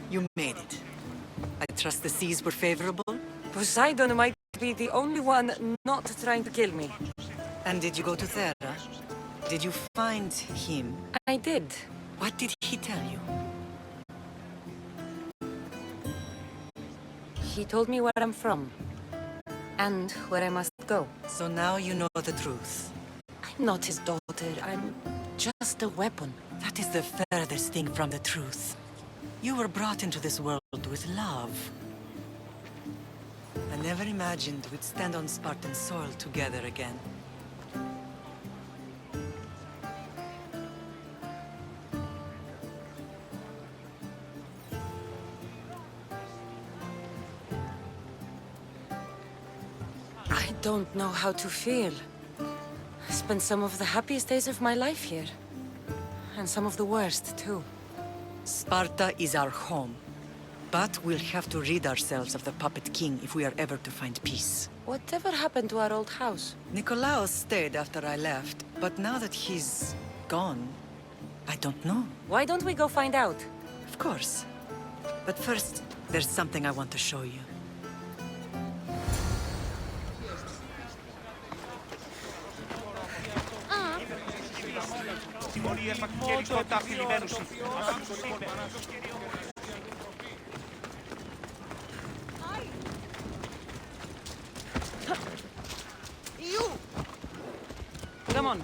You made it. I trust the seas were favorable? Poseidon might be the only one not trying to kill me. And did you go to Thera? Did you find him? I did. What did he tell you? He told me where I'm from. And where I must go. So now you know the truth. I'm not his daughter. I'm just a weapon. That is the furthest thing from the truth. You were brought into this world with love. I never imagined we'd stand on Spartan soil together again. I don't know how to feel. I spent some of the happiest days of my life here. And some of the worst, too. Sparta is our home. But we'll have to rid ourselves of the Puppet King if we are ever to find peace. Whatever happened to our old house? Nikolaos stayed after I left, but now that he's gone, I don't know. Why don't we go find out? Of course. But first, there's something I want to show you. Come on.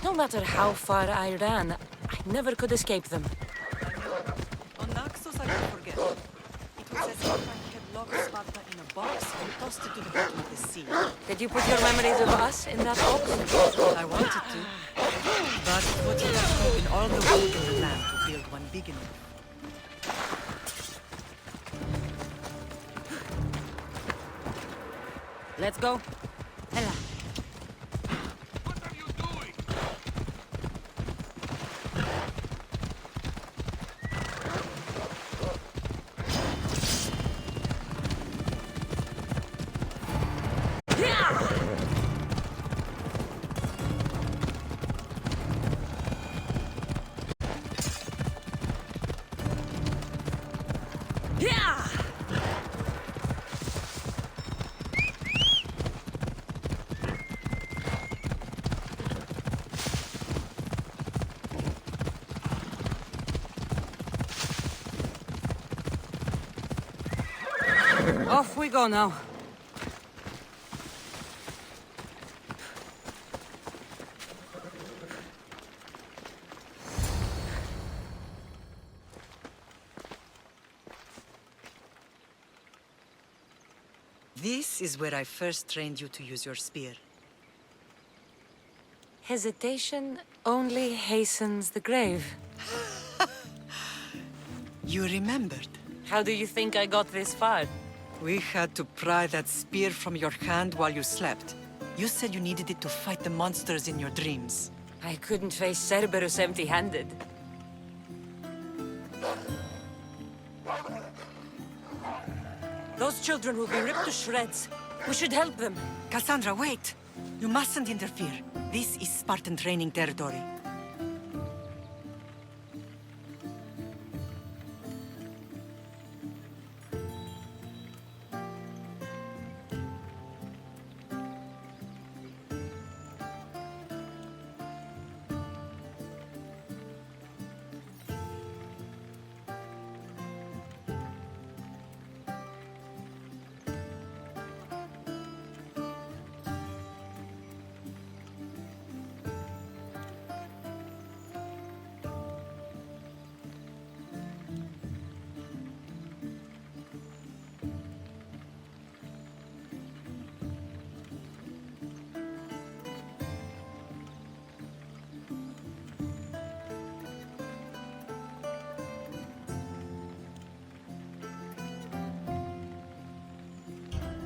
No matter how far I ran, I never could escape them. On Naxos, I don't forget. It was as if I had locked Sparta in a box and tossed it to the bottom of the sea. Did you put your memories of us in that box? I wanted to, but it wouldn't have taken all the wood in the land to build one big enough. Let's go. Ella. Off we go now. This is where I first trained you to use your spear. Hesitation only hastens the grave. You remembered. How do you think I got this far? We had to pry that spear from your hand while you slept. You said you needed it to fight the monsters in your dreams. I couldn't face Cerberus empty-handed. Those children will be ripped to shreds. We should help them. Cassandra, wait! You mustn't interfere. This is Spartan training territory.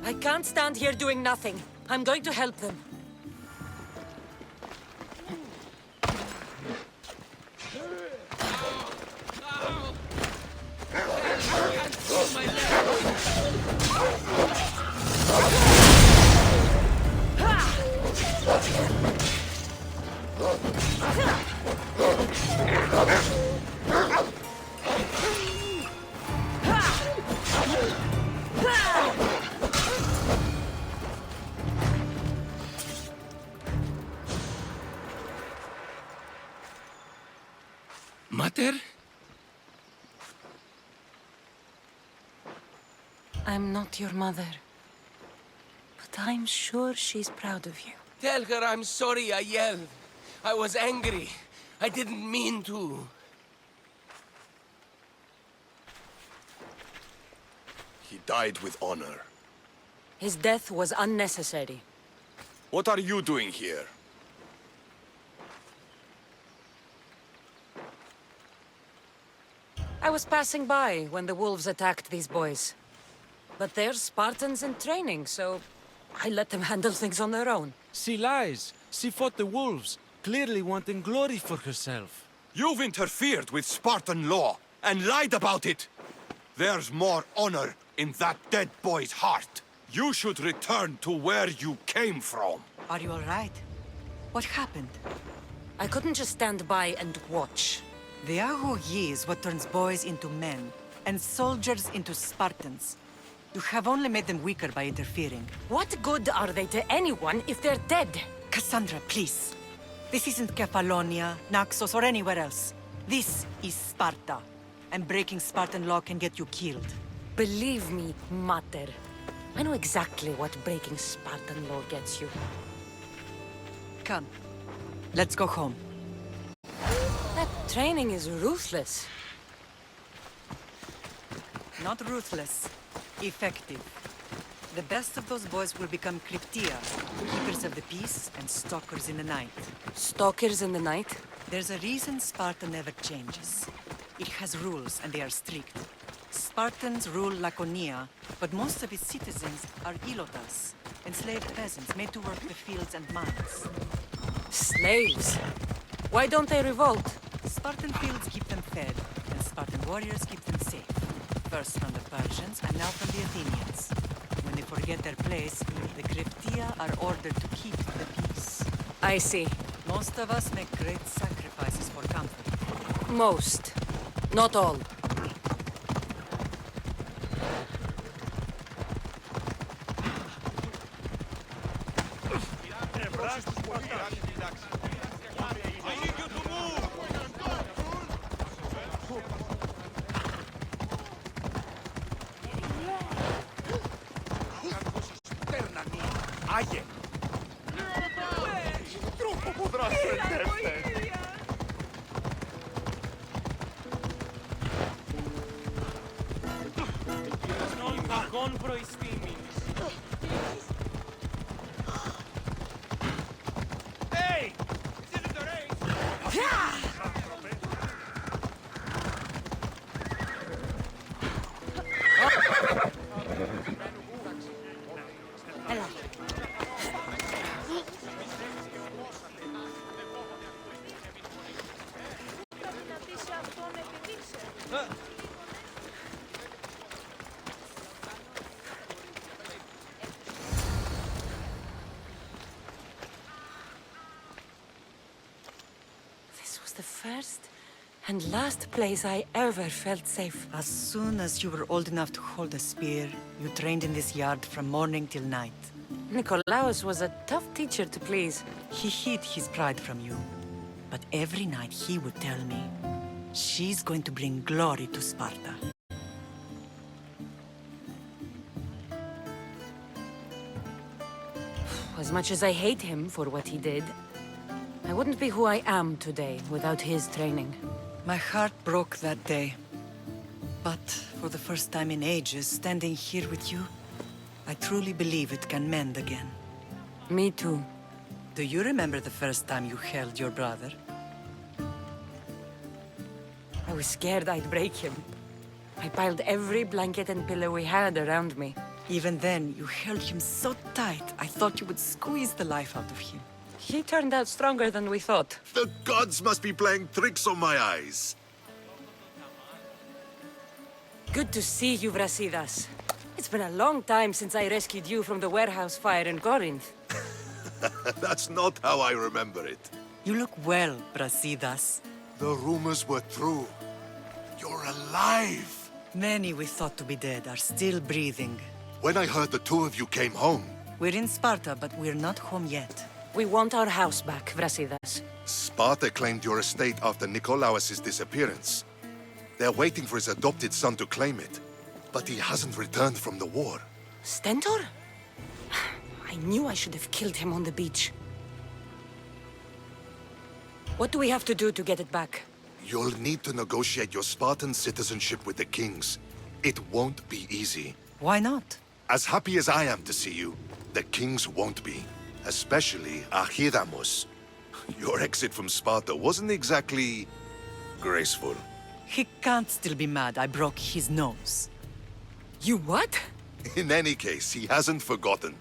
I can't stand here doing nothing. I'm going to help them. Mater? I'm not your mother. But I'm sure she's proud of you. Tell her I'm sorry I yelled. I was angry. I didn't mean to. He died with honor. His death was unnecessary. What are you doing here? I was passing by when the wolves attacked these boys. But they're Spartans in training, so I let them handle things on their own. She lies. She fought the wolves, clearly wanting glory for herself. You've interfered with Spartan law and lied about it. There's more honor in that dead boy's heart. You should return to where you came from. Are you all right? What happened? I couldn't just stand by and watch. The Agogi is what turns boys into men, and soldiers into Spartans. You have only made them weaker by interfering. What good are they to anyone if they're dead? Cassandra, please. This isn't Kefalonia, Naxos, or anywhere else. This is Sparta, and breaking Spartan law can get you killed. Believe me, Mater. I know exactly what breaking Spartan law gets you. Come, let's go home. That training is ruthless. Not ruthless, effective. The best of those boys will become Cryptia, keepers of the peace and stalkers in the night. Stalkers in the night? There's a reason Sparta never changes. It has rules, and they are strict. Spartans rule Laconia, but most of its citizens are ilotas, enslaved peasants made to work the fields and mines. Slaves? Why don't they revolt? Spartan fields keep them fed, and Spartan warriors keep them safe. First from the Persians, and now from the Athenians. When they forget their place, the Cryptia are ordered to keep the peace. I see. Most of us make great sacrifices for comfort. Most. Not all. Άγιε! Τρόπο που δράσετε! Non vagon proistimis. Hey! This isn't the race! This was the first and last place I ever felt safe. As soon as you were old enough to hold a spear, you trained in this yard from morning till night. Nikolaos was a tough teacher to please. He hid his pride from you. But every night he would tell me, she's going to bring glory to Sparta. As much as I hate him for what he did, I wouldn't be who I am today without his training. My heart broke that day. But for the first time in ages, standing here with you, I truly believe it can mend again. Me too. Do you remember the first time you held your brother? I was scared I'd break him. I piled every blanket and pillow we had around me. Even then, you held him so tight, I thought you would squeeze the life out of him. He turned out stronger than we thought. The gods must be playing tricks on my eyes. Good to see you, Brasidas. It's been a long time since I rescued you from the warehouse fire in Corinth. That's not how I remember it. You look well, Brasidas. The rumors were true. You're alive! Many we thought to be dead are still breathing. When I heard the two of you came home, We're in Sparta, but we're not home yet. We want our house back, Brasidas. Sparta claimed your estate after Nikolaos' disappearance. They're waiting for his adopted son to claim it. But he hasn't returned from the war. Stentor? I knew I should have killed him on the beach. What do we have to do to get it back? You'll need to negotiate your Spartan citizenship with the kings. It won't be easy. Why not? As happy as I am to see you, the kings won't be. Especially Archidamos. Your exit from Sparta wasn't exactly graceful. He can't still be mad I broke his nose. You what? In any case, he hasn't forgotten.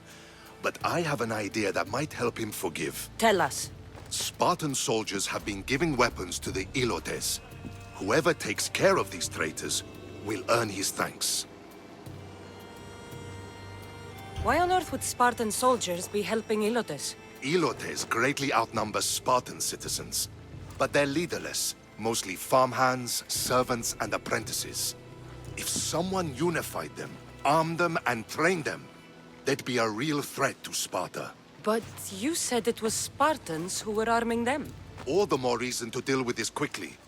But I have an idea that might help him forgive. Tell us. Spartan soldiers have been giving weapons to the Ilotes. Whoever takes care of these traitors will earn his thanks. Why on earth would Spartan soldiers be helping Ilotes? Ilotes greatly outnumber Spartan citizens. But they're leaderless, mostly farmhands, servants, and apprentices. If someone unified them, armed them, and trained them, they'd be a real threat to Sparta. But you said it was Spartans who were arming them. All the more reason to deal with this quickly.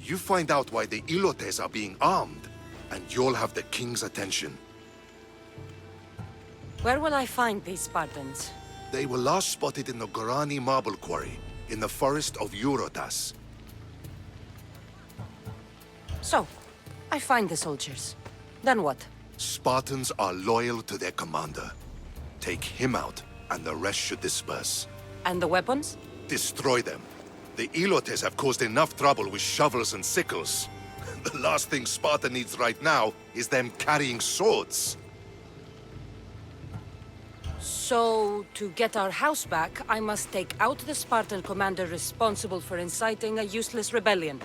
You find out why the Ilotes are being armed, and you'll have the king's attention. Where will I find these Spartans? They were last spotted in the Gorani marble quarry, in the forest of Eurotas. So, I find the soldiers. Then what? Spartans are loyal to their commander. Take him out, and the rest should disperse. And the weapons? Destroy them. The Ilotes have caused enough trouble with shovels and sickles. The last thing Sparta needs right now is them carrying swords. So, to get our house back, I must take out the Spartan commander responsible for inciting a useless rebellion.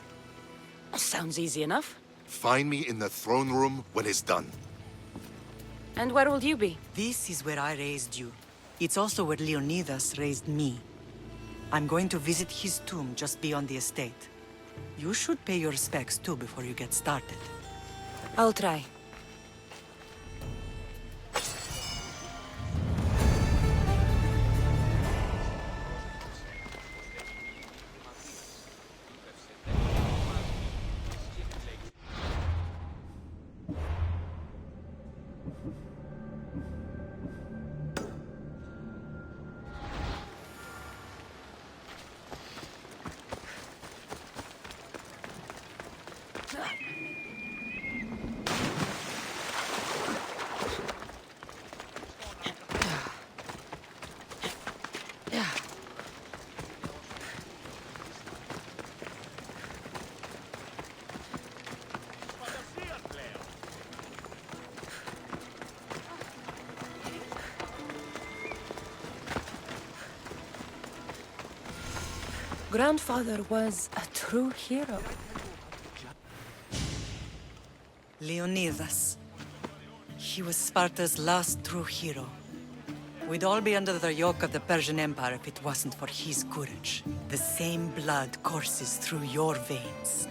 Sounds easy enough. Find me in the throne room when it's done. And where will you be? This is where I raised you. It's also where Leonidas raised me. I'm going to visit his tomb just beyond the estate. You should pay your respects too before you get started. I'll try. Grandfather was a true hero. Leonidas. He was Sparta's last true hero. We'd all be under the yoke of the Persian Empire if it wasn't for his courage. The same blood courses through your veins.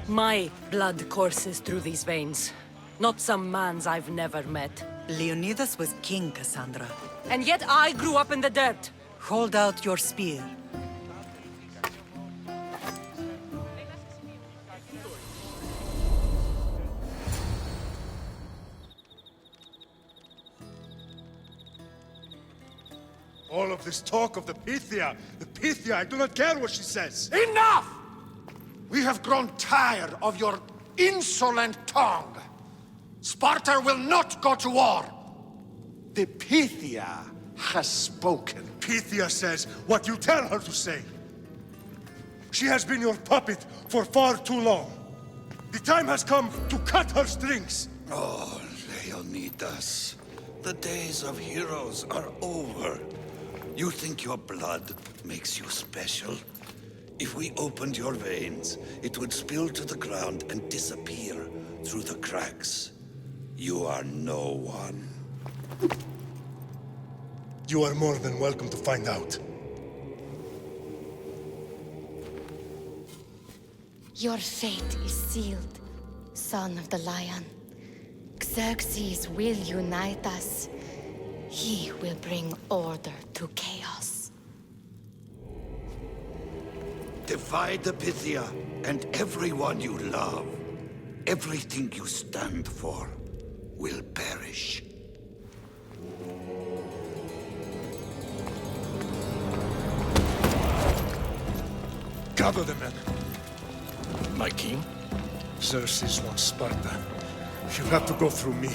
My blood courses through these veins. Not some man's I've never met. Leonidas was king, Cassandra. And yet I grew up in the dirt. Hold out your spear. All of this talk of the Pythia, I do not care what she says. Enough! We have grown tired of your insolent tongue. Sparta will not go to war. The Pythia has spoken. Pythia says what you tell her to say. She has been your puppet for far too long. The time has come to cut her strings! Oh, Leonidas. The days of heroes are over. You think your blood makes you special? If we opened your veins, it would spill to the ground and disappear through the cracks. You are no one. You are more than welcome to find out. Your fate is sealed, son of the lion. Xerxes will unite us. He will bring order to chaos. Divide the Pythia and everyone you love. Everything you stand for will perish. Gather the men. My king? Xerxes wants Sparta. She'll have to go through me.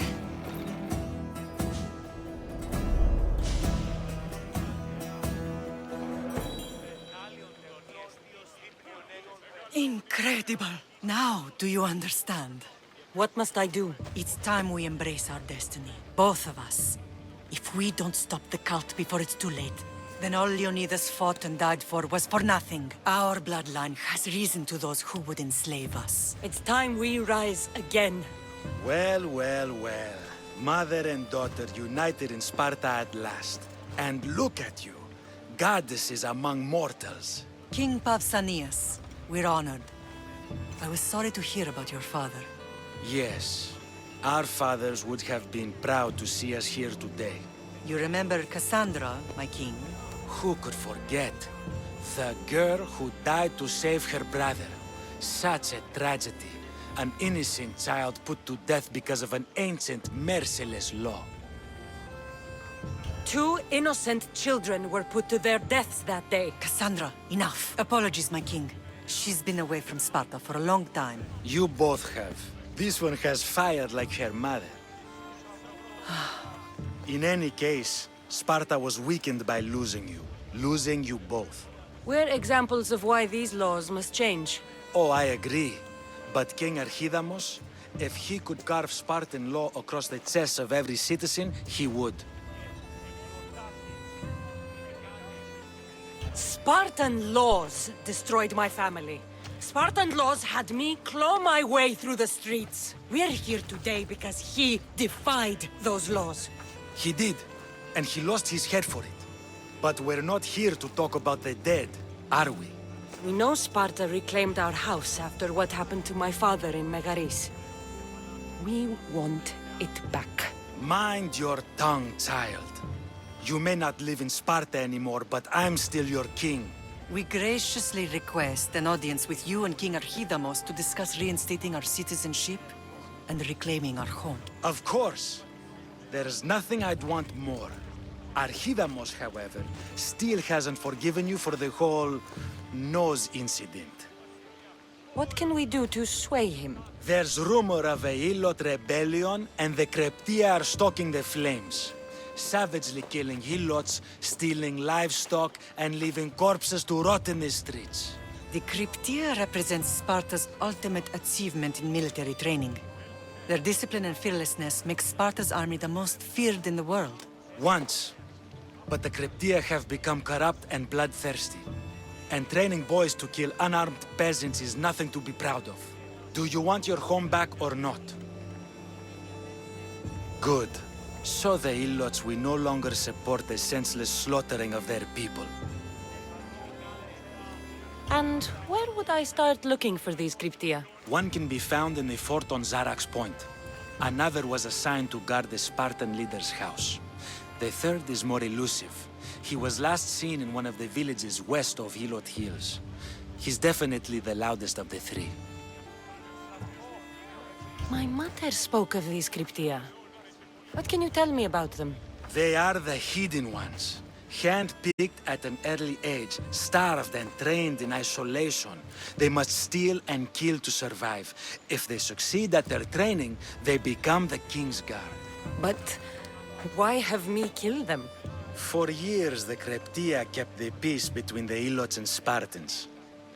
Incredible! Now, do you understand? What must I do? It's time we embrace our destiny, both of us. If we don't stop the cult before it's too late, then all Leonidas fought and died for was for nothing. Our bloodline has risen to those who would enslave us. It's time we rise again. Well, well, well. Mother and daughter united in Sparta at last. And look at you. Goddesses among mortals. King Pausanias, we're honored. I was sorry to hear about your father. Yes. Our fathers would have been proud to see us here today. You remember Cassandra, my king? Who could forget? The girl who died to save her brother. Such a tragedy. An innocent child put to death because of an ancient, merciless law. 2 innocent children were put to their deaths that day. Cassandra, enough. Apologies, my king. She's been away from Sparta for a long time. You both have. This one has fired like her mother. In any case, Sparta was weakened by losing you both. We're examples of why these laws must change. Oh, I agree. But King Archidamos, if he could carve Spartan law across the chests of every citizen, he would. Spartan laws destroyed my family. Spartan laws had me claw my way through the streets. We're here today because he defied those laws. He did, and he lost his head for it. But we're not here to talk about the dead, are we? We know Sparta reclaimed our house after what happened to my father in Megaris. We want it back. Mind your tongue, child. You may not live in Sparta anymore, but I'm still your king. We graciously request an audience with you and King Archidamos to discuss reinstating our citizenship and reclaiming our home. Of course. There's nothing I'd want more. Archidamos, however, still hasn't forgiven you for the whole nose incident. What can we do to sway him? There's rumor of a Hilot rebellion, and the Kreptia are stoking the flames. Savagely killing Hilots, stealing livestock, and leaving corpses to rot in the streets. The Cryptia represents Sparta's ultimate achievement in military training. Their discipline and fearlessness makes Sparta's army the most feared in the world. Once. But the Cryptia have become corrupt and bloodthirsty. And training boys to kill unarmed peasants is nothing to be proud of. Do you want your home back or not? Good. So the Ilots will no longer support the senseless slaughtering of their people. And where would I start looking for these Cryptia? One can be found in the fort on Zarak's Point. Another was assigned to guard the Spartan leader's house. The third is more elusive. He was last seen in one of the villages west of Hilot Hills. He's definitely the loudest of the three. My mother spoke of these Cryptia. What can you tell me about them? They are the hidden ones. Hand-picked at an early age, starved and trained in isolation. They must steal and kill to survive. If they succeed at their training, they become the King's Guard. But why have me kill them? For years, the Cryptia kept the peace between the Ilots and Spartans.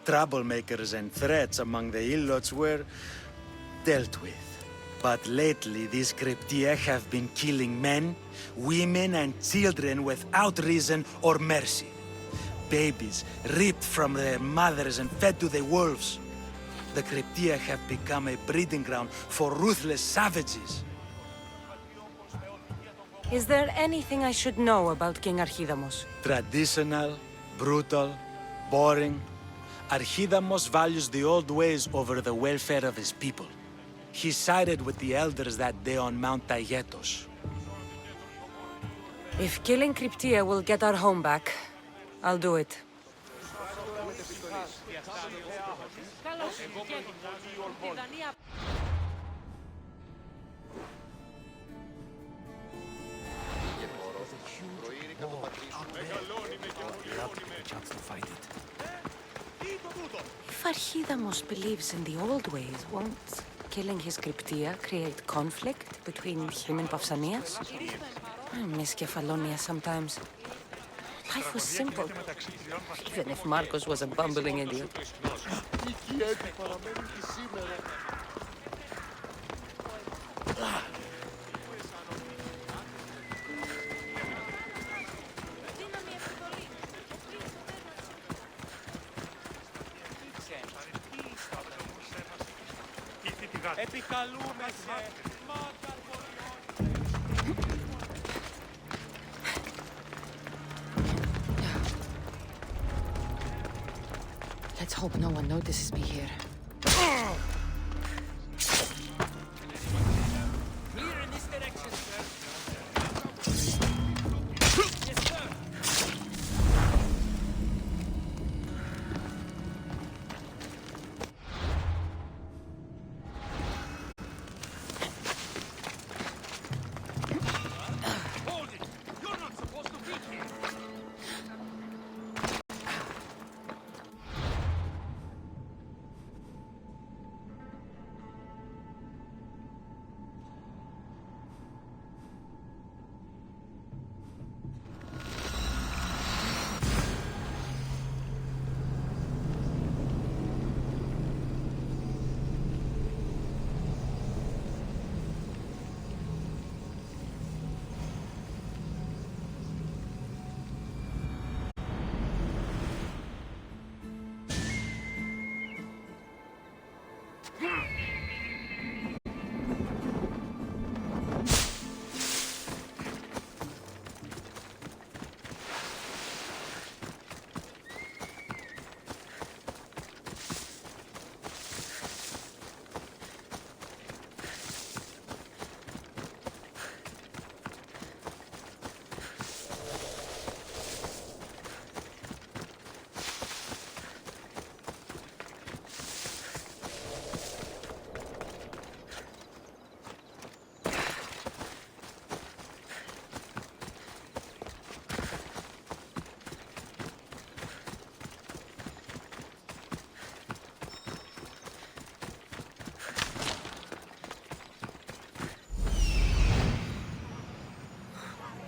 Troublemakers and threats among the Ilots were dealt with. But lately, these Cryptia have been killing men, women, and children without reason or mercy. Babies ripped from their mothers and fed to the wolves. The Cryptia have become a breeding ground for ruthless savages. Is there anything I should know about King Archidamos? Traditional, brutal, boring. Archidamos values the old ways over the welfare of his people. He sided with the elders that day on Mount Taygetos. If killing Cryptia will get our home back, I'll do it. If Archidamos believes in the old ways, won't killing his Cryptia create conflict between him and Pausanias? I miss Kefalonia sometimes. Life was simple, even if Marcos was a bumbling idiot. Let's hope no one notices me here. Clear in this direction, sir. Yes, sir. Hold it! You're not supposed to be here!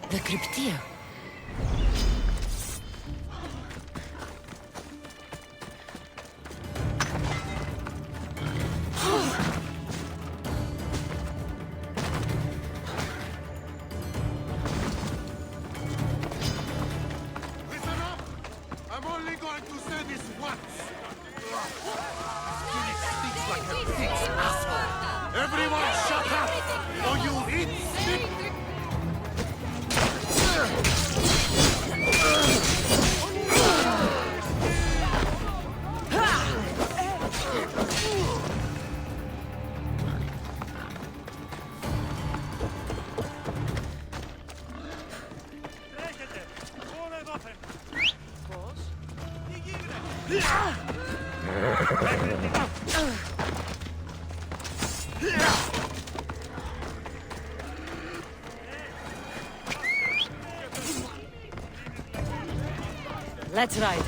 The Cryptia. Listen up! I'm only going to say this once. Speaks like a pig's asshole. Everyone shut up, or you'll eat stick. Let's ride.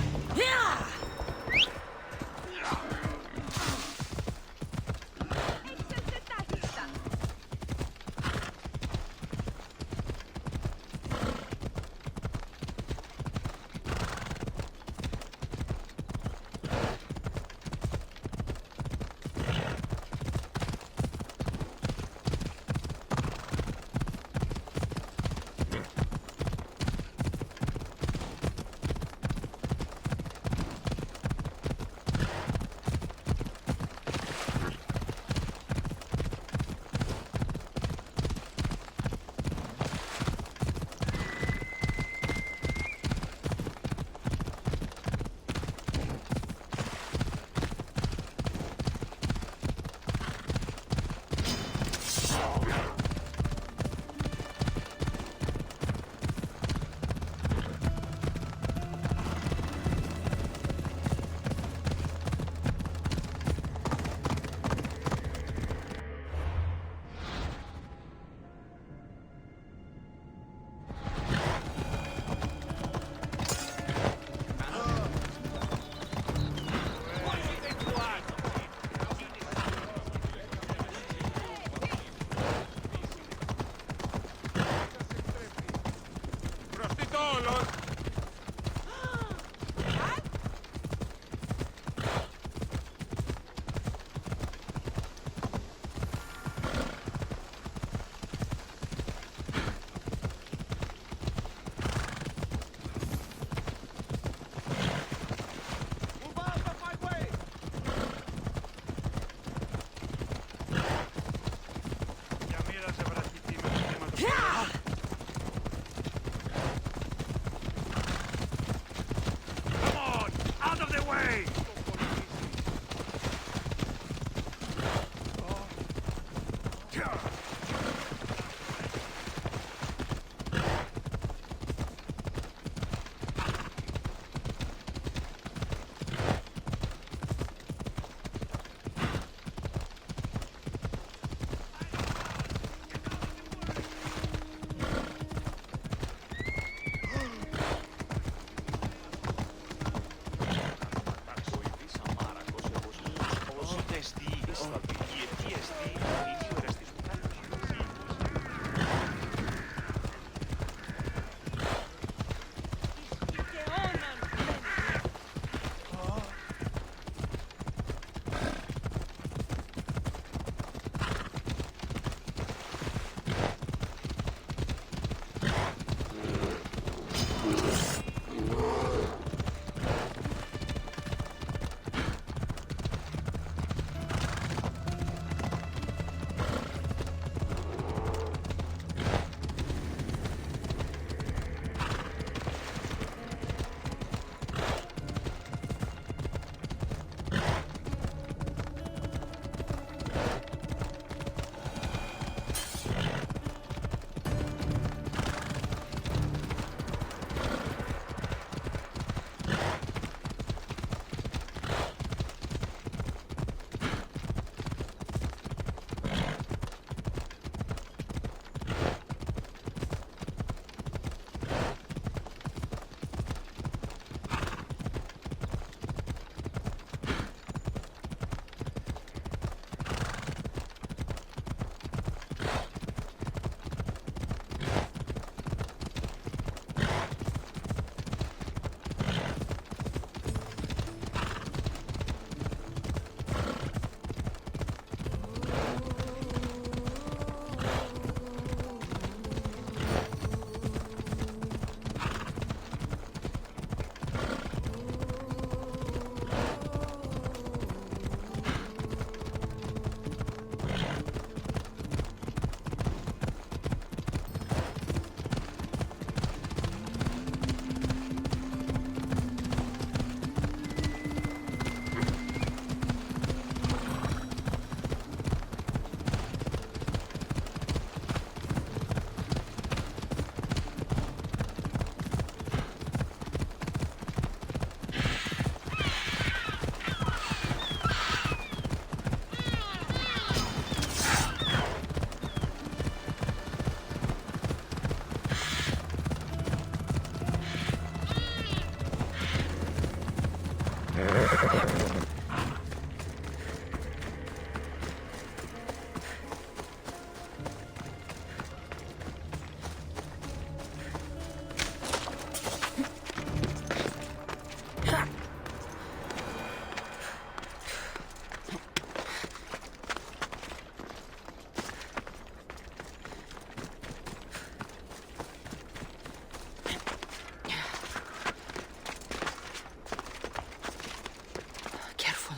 Careful.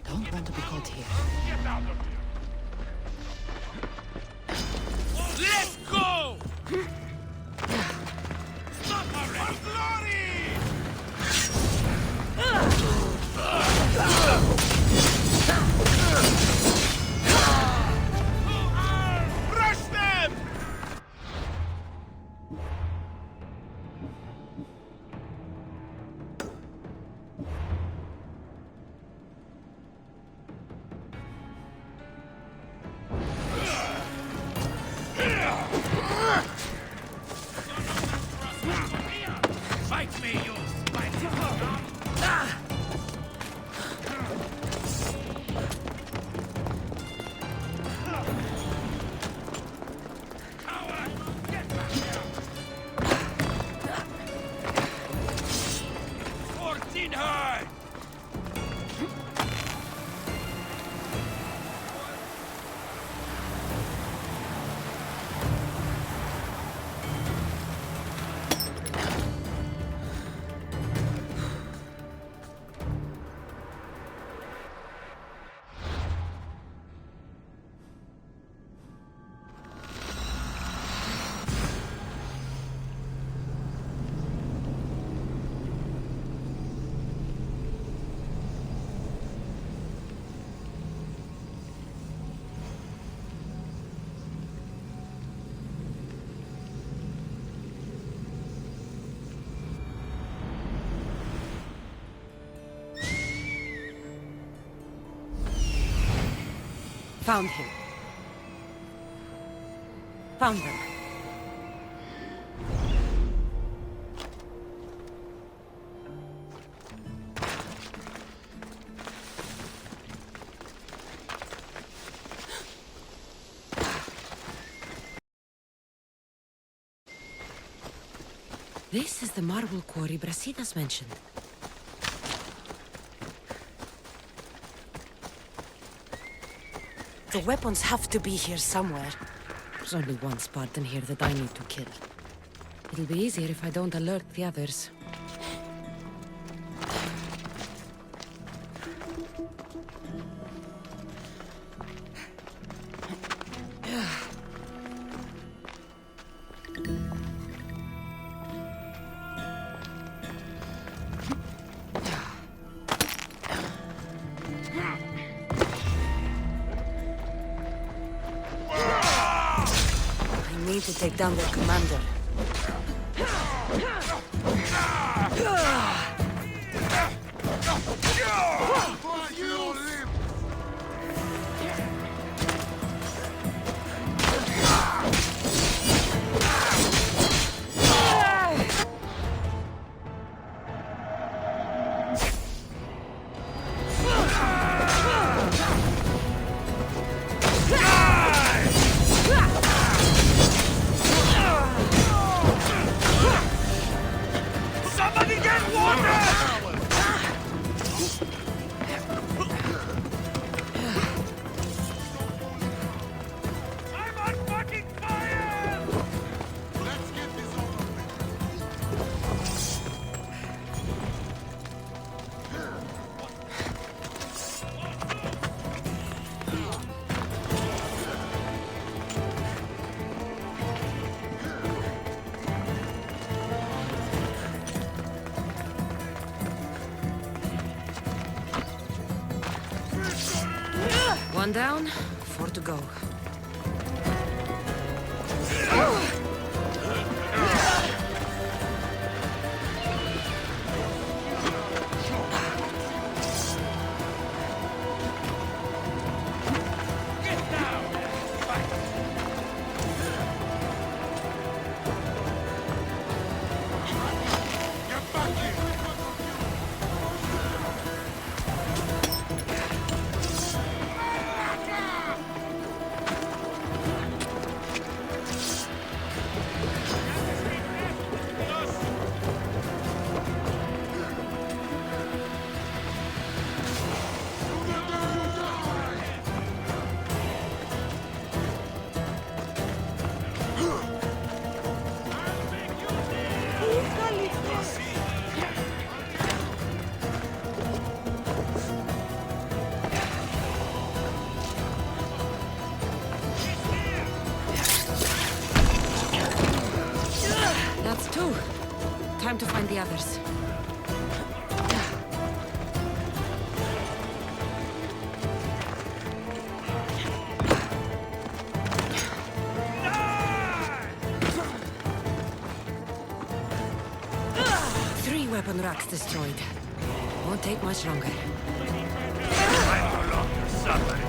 Don't want to be caught here. Let's go! Stop already! For glory! Rush them! Fight me, you spiteful dog! Coward! Get back here! 14 hard! Found him. Found them. This is the marble quarry Brasidas mentioned. The weapons have to be here somewhere. There's only one Spartan here that I need to kill. It'll be easier if I don't alert the others. I need to take down their commander. One down, 4 to go. 2. Time to find the others. Three weapon racks destroyed. Won't take much longer. I'm no longer suffering.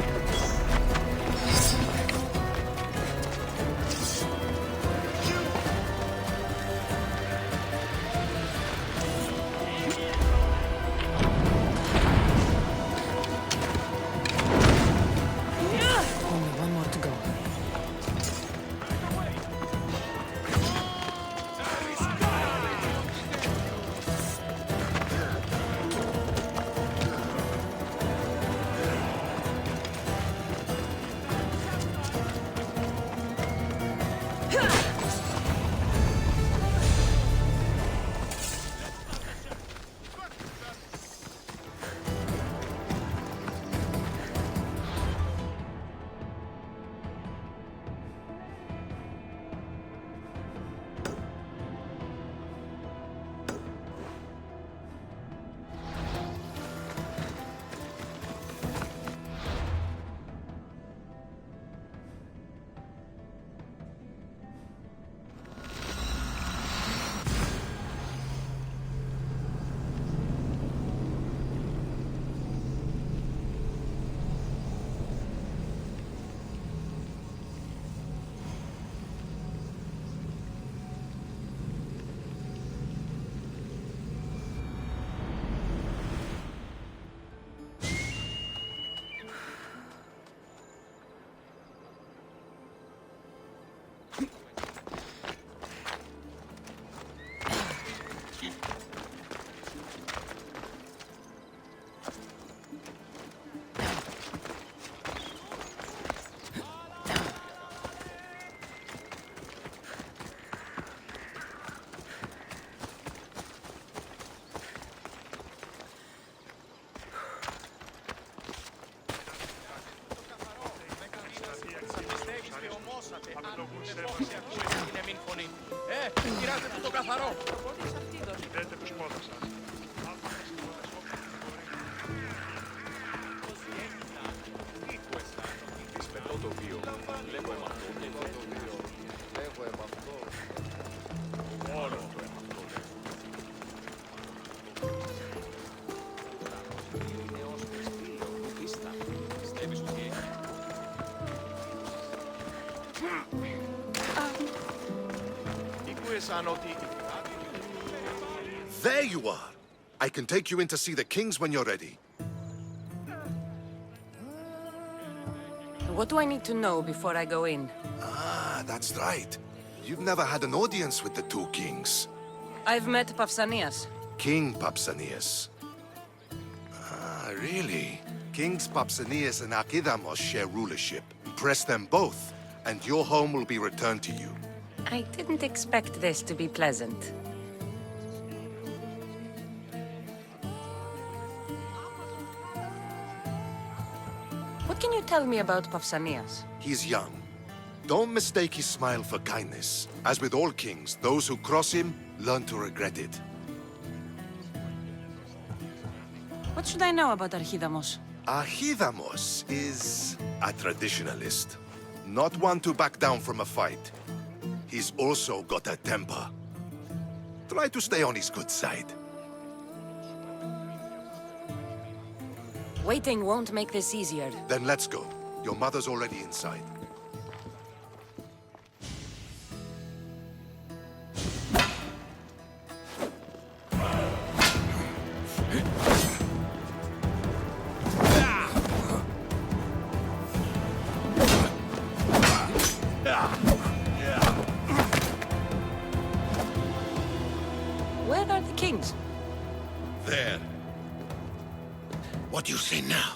Only one more to go. Πήρατε το καθαρό. Είδατε τους πόδους σας. There you are! I can take you in to see the kings when you're ready. What do I need to know before I go in? Ah, that's right. You've never had an audience with the two kings. I've met Pausanias. King Pausanias. Ah, really? Kings Pausanias and Archidamos share rulership. Impress them both, and your home will be returned to you. I didn't expect this to be pleasant. What can you tell me about Pausanias? He's young. Don't mistake his smile for kindness. As with all kings, those who cross him learn to regret it. What should I know about Archidamos? Archidamos is a traditionalist. Not one to back down from a fight. He's also got a temper. Try to stay on his good side. Waiting won't make this easier. Then let's go. Your mother's already inside. Where are the kings? There. What do you say now?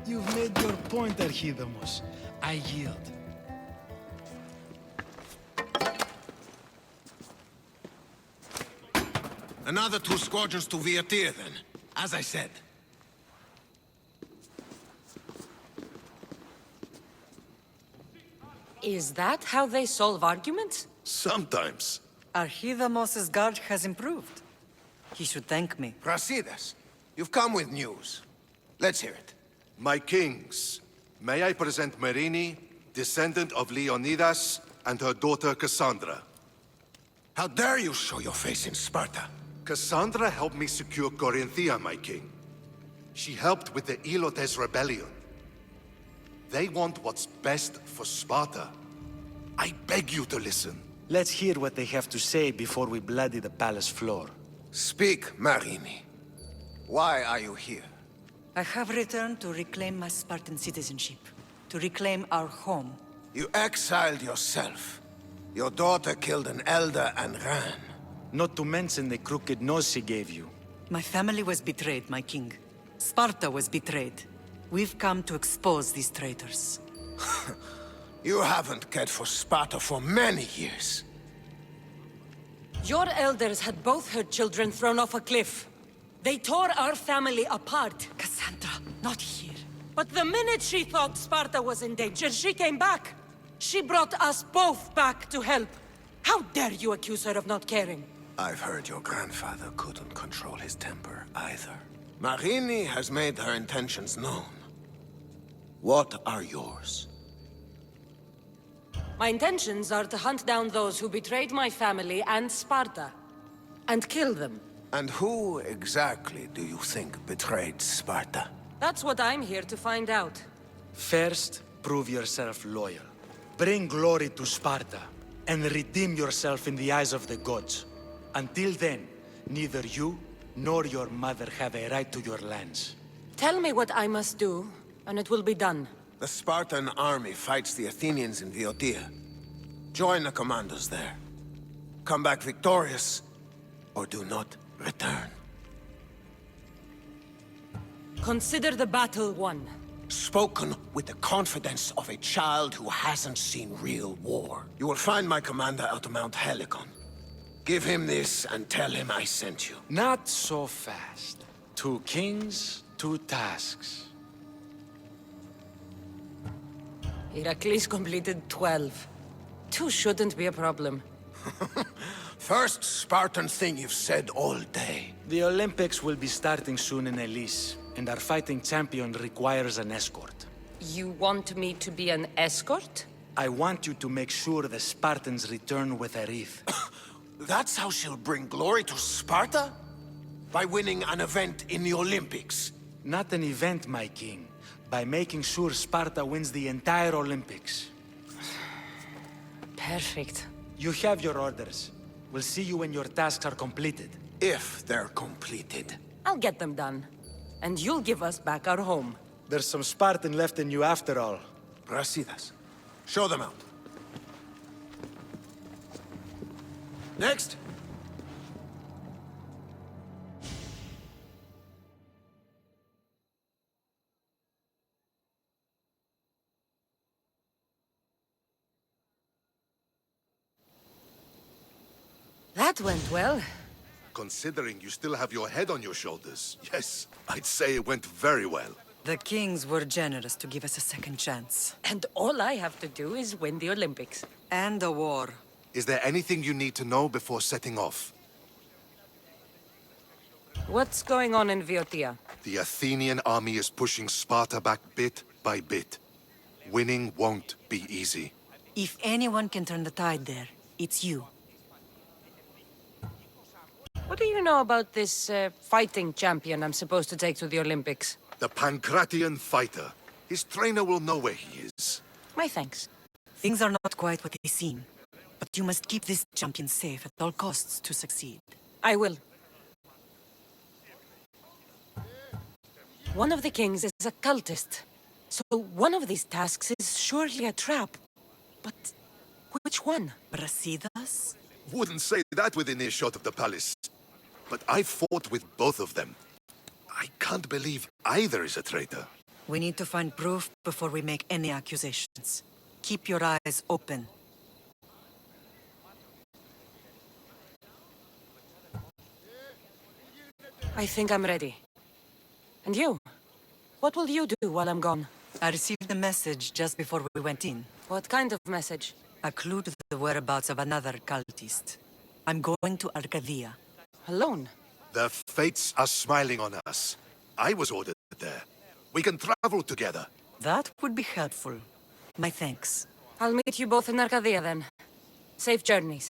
You've made your point, Archidamos. I yield. Another 2 squadrons to Viatir, then. As I said. Is that how they solve arguments? Sometimes. Archidamos's guard has improved. He should thank me. Brasidas, you've come with news. Let's hear it. My kings, may I present Marini, descendant of Leonidas, and her daughter Cassandra. How dare you show your face in Sparta? Cassandra helped me secure Corinthia, my king. She helped with the Ilotes rebellion. They want what's best for Sparta. I beg you to listen. Let's hear what they have to say before we bloody the palace floor. Speak, Marini. Why are you here? I have returned to reclaim my Spartan citizenship, to reclaim our home. You exiled yourself. Your daughter killed an elder and ran. Not to mention the crooked nose she gave you. My family was betrayed, my king. Sparta was betrayed. We've come to expose these traitors. You haven't cared for Sparta for many years. Your elders had both her children thrown off a cliff. They tore our family apart. Cassandra, not here. But the minute she thought Sparta was in danger, she came back. She brought us both back to help. How dare you accuse her of not caring? I've heard your grandfather couldn't control his temper either. Marini has made her intentions known. What are yours? My intentions are to hunt down those who betrayed my family and Sparta, and kill them. And who exactly do you think betrayed Sparta? That's what I'm here to find out. First, prove yourself loyal. Bring glory to Sparta, and redeem yourself in the eyes of the gods. Until then, neither you nor your mother have a right to your lands. Tell me what I must do, and it will be done. The Spartan army fights the Athenians in Boeotia. Join the commandos there. Come back victorious, or do not return. Consider the battle won. Spoken with the confidence of a child who hasn't seen real war. You will find my commander at Mount Helicon. Give him this and tell him I sent you. Not so fast. 2 kings, 2 tasks. Heracles completed 12. 2 shouldn't be a problem. First Spartan thing you've said all day. The Olympics will be starting soon in Elise, and our fighting champion requires an escort. You want me to be an escort? I want you to make sure the Spartans return with a wreath. That's how she'll bring glory to Sparta? By winning an event in the Olympics? Not an event, my king. By making sure Sparta wins the entire Olympics. Perfect. You have your orders. We'll see you when your tasks are completed. If they're completed. I'll get them done. And you'll give us back our home. There's some Spartan left in you after all. Brasidas, show them out. Next. That went well. Considering you still have your head on your shoulders, yes, I'd say it went very well. The kings were generous to give us a second chance. And all I have to do is win the Olympics. And a war. Is there anything you need to know before setting off? What's going on in Boeotia? The Athenian army is pushing Sparta back bit by bit. Winning won't be easy. If anyone can turn the tide there, it's you. What do you know about this fighting champion I'm supposed to take to the Olympics? The Pancratian fighter. His trainer will know where he is. My thanks. Things are not quite what they seem. But you must keep this champion safe at all costs to succeed. I will. One of the kings is a cultist. So one of these tasks is surely a trap. But which one? Brasidas? Wouldn't say that within earshot of the palace. But I fought with both of them. I can't believe either is a traitor. We need to find proof before we make any accusations. Keep your eyes open. I think I'm ready. And you? What will you do while I'm gone? I received a message just before we went in. What kind of message? A clue to the whereabouts of another cultist. I'm going to Arcadia. Alone? The fates are smiling on us. I was ordered there. We can travel together. That would be helpful. My thanks. I'll meet you both in Arcadia then. Safe journeys.